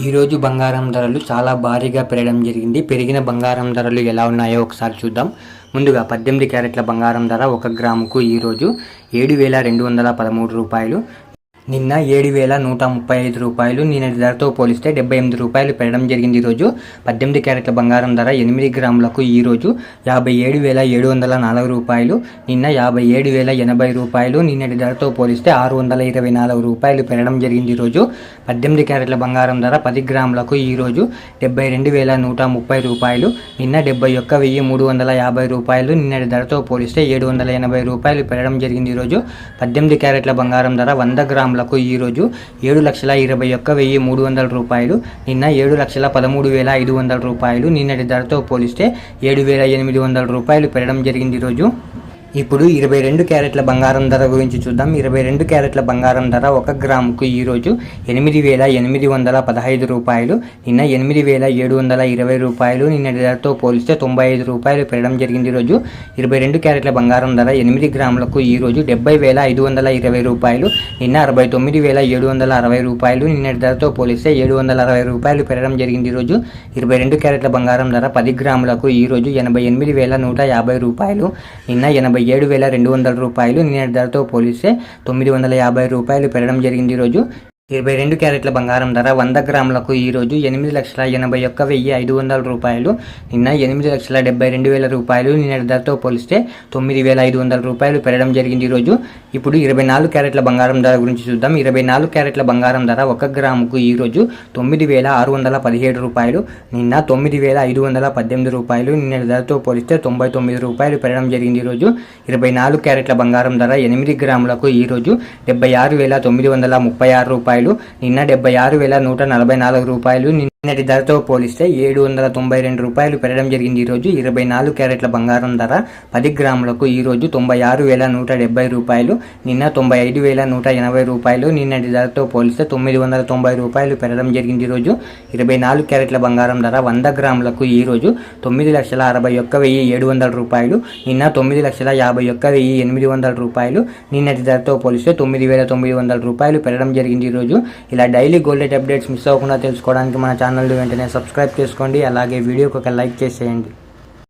ఈరోజు బంగారం ధరలు చాలా భారీగా పెరగడం జరిగింది. పెరిగిన బంగారం ధరలు ఎలా ఉన్నాయో ఒకసారి చూద్దాం. ముందుగా 18 క్యారెట్ల బంగారం ధర 1 గ్రాముకు ఈరోజు 7,213 రూపాయలు. నిన్న 7,135 రూపాయలు. నిన్నటి ధరతో పోలిస్తే 78 రూపాయలు పెరగడం జరిగింది. ఈరోజు 18 క్యారెట్ల బంగారం ధర 8 గ్రాములకు ఈరోజు 57,704 రూపాయలు. నిన్న 57,080 రూపాయలు. నిన్నటి ధరతో పోలిస్తే 624 రూపాయలు పెరగడం జరిగింది. ఈరోజు 18 క్యారెట్ల బంగారం ధర 10 గ్రాములకు ఈరోజు 72,130 రూపాయలు. నిన్న 71,350 రూపాయలు. నిన్నటి ధరతో పోలిస్తే 780 రూపాయలు పెరగడం జరిగింది. ఈరోజు 18 క్యారెట్ల బంగారం ధర 100 గ్రాములకు ఈరోజు 7,21,300 రూపాయలు. నిన్న 7,13,500 రూపాయలు. నిన్నటి ధరతో పోలిస్తే 7,800 రూపాయలు పెరగడం జరిగింది. ఈరోజు ఇప్పుడు 22 క్యారెట్ల బంగారం ధర గురించి చూద్దాం. 22 క్యారెట్ల బంగారం ధర 1 గ్రాముకు ఈరోజు 8,815 రూపాయలు. నిన్న 8,720 రూపాయలు. నిన్నటి ధరతో పోలిస్తే 95 రూపాయలు పెరగడం జరిగింది. ఈరోజు 22 క్యారెట్ల బంగారం ధర 8 గ్రాములకు ఈరోజు 70,520 రూపాయలు. నిన్న 69,760 రూపాయలు. నిన్నటి ధరతో పోలిస్తే 760 రూపాయలు పెరగడం జరిగింది. ఈరోజు 22 క్యారెట్ల బంగారం ధర 10 గ్రాములకు ఈరోజు 88,150 రూపాయలు. నిన్న 87,200 రూపాయలు. నిన్నటి ధరతో పోలిస్తే 950 రూపాయలు పెరగడం జరిగింది. ఈరోజు 22 క్యారెట్ల బంగారం ధర 100 గ్రాములకు ఈరోజు 8,81,500 రూపాయలు. నిన్న 8,72,000 రూపాయలు. నిన్నటి ధరతో పోలిస్తే 9,500 రూపాయలు పెరగడం జరిగింది. ఈరోజు ఇప్పుడు 24 క్యారెట్ల బంగారం ధర గురించి చూద్దాం. 24 క్యారెట్ల బంగారం ధర 1 గ్రాముకు ఈరోజు 9,617 రూపాయలు. నిన్న 9,518 రూపాయలు. నిన్నటి ధరతో పోలిస్తే 99 రూపాయలు పెరగడం జరిగింది. ఈరోజు 24 క్యారెట్ల బంగారం ధర 8 గ్రాములకు ఈరోజు 76,936 రూపాయలు. నిన్న 76,144 రూపాయలు. నిన్నటి ధరతో పోలిస్తే 792 రూపాయలు పెరగడం జరిగింది. ఈరోజు 24 క్యారెట్ల బంగారం ధర 10 గ్రాములకు ఈరోజు 96,170 రూపాయలు. నిన్న 95,180 రూపాయలు. నిన్నటి ధరతో పోలిస్తే 990 రూపాయలు పెరగడం జరిగింది. ఈరోజు 24 క్యారెట్ల బంగారం ధర 100 గ్రాములకు ఈరోజు 9,61,700 రూపాయలు. నిన్న 9,51,800 రూపాయలు. నిన్నటి ధరతో పోలిస్తే 9,900 రూపాయలు పెరగడం జరిగింది. ఈరోజు ఇలా daily gold rate updates miss అవ్వకుండా తెలుసుకోవడానికి మన ఛానల్ వెంటనే సబ్స్క్రైబ్ చేసుకోండి. అలాగే వీడియోకి ఒక లైక్ చేసేయండి.